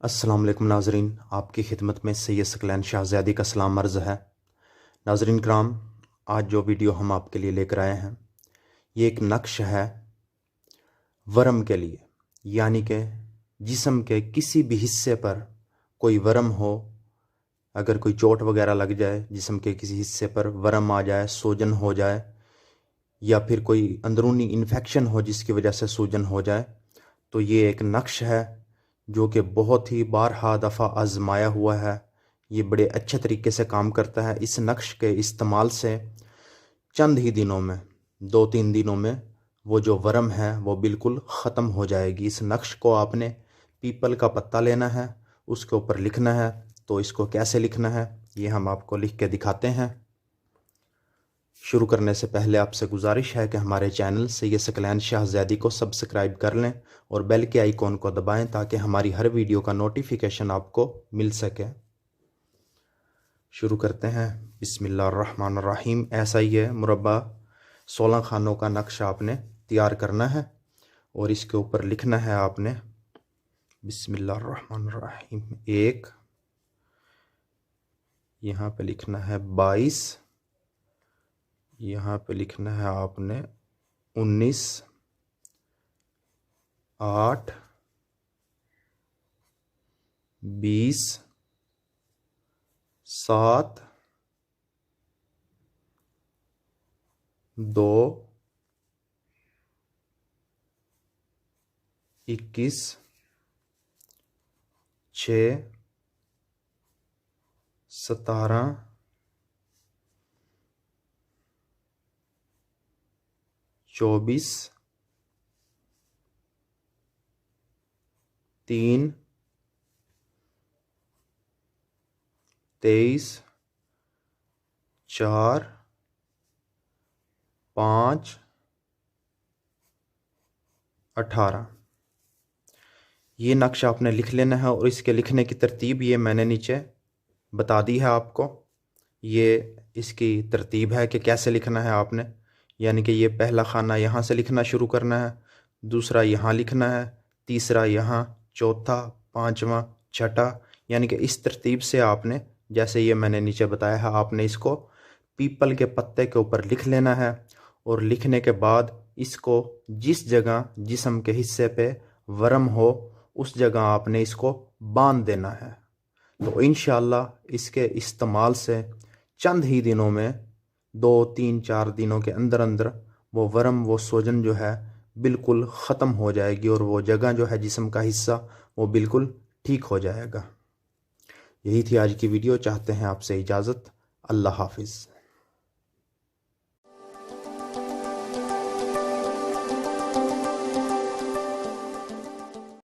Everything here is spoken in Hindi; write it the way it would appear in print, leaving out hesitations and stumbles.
अस्सलाम वालेकुम नाज़रीन, आपकी खिदमत में सैयद सकलैन शाहज़ादी का सलाम अर्ज़ है। नाज़रीन कराम, आज जो वीडियो हम आपके लिए लेकर आए हैं ये एक नक्श है वर्म के लिए, यानी कि जिस्म के किसी भी हिस्से पर कोई वर्म हो, अगर कोई चोट वगैरह लग जाए, जिस्म के किसी हिस्से पर वर्म आ जाए, सूजन हो जाए, या फिर कोई अंदरूनी इन्फेक्शन हो जिसकी वजह से सूजन हो जाए, तो ये एक नक्श है जो कि बहुत ही बारहा दफ़ा आजमाया हुआ है। ये बड़े अच्छे तरीके से काम करता है। इस नक्श के इस्तेमाल से चंद ही दिनों में, 2-3 दिनों में वो जो वर्म है वो बिल्कुल ख़त्म हो जाएगी। इस नक्श को आपने पीपल का पत्ता लेना है, उसके ऊपर लिखना है। तो इसको कैसे लिखना है ये हम आपको लिख के दिखाते हैं। शुरू करने से पहले आपसे गुजारिश है कि हमारे चैनल सैयद सकलैन शाहज़ादी को सब्सक्राइब कर लें और बेल के आइकॉन को दबाएं ताकि हमारी हर वीडियो का नोटिफिकेशन आपको मिल सके। शुरू करते हैं। बिस्मिल्लाहिर्रहमानिर्रहीम। ऐसा ही है, मुरब्बा 16 खानों का नक्शा आपने तैयार करना है और इसके ऊपर लिखना है आपने बिस्मिल्लाहिर्रहमानिर्रहीम 1, यहाँ पे लिखना है 22, यहाँ पे लिखना है आपने 19, 8, 20, 7, 2, 21, 6, 17, 24, 3, 23, 4, 5, 18। ये नक्शा आपने लिख लेना है और इसके लिखने की तरतीब ये मैंने नीचे बता दी है आपको। ये इसकी तरतीब है कि कैसे लिखना है आपने, यानी कि ये पहला खाना यहाँ से लिखना शुरू करना है, दूसरा यहाँ लिखना है, तीसरा यहाँ, चौथा, पांचवा, छठा, यानी कि इस तरतीब से आपने, जैसे ये मैंने नीचे बताया है, आपने इसको पीपल के पत्ते के ऊपर लिख लेना है। और लिखने के बाद इसको जिस जगह जिस्म के हिस्से पे वर्म हो उस जगह आपने इसको बांध देना है। तो इंशाअल्लाह इसके इस्तेमाल से चंद ही दिनों में, 2-3-4 दिनों के अंदर अंदर वो वर्म, वो सूजन जो है बिल्कुल ख़त्म हो जाएगी और वो जगह जो है जिस्म का हिस्सा वो बिल्कुल ठीक हो जाएगा। यही थी आज की वीडियो। चाहते हैं आपसे इजाज़त। अल्लाह हाफिज़।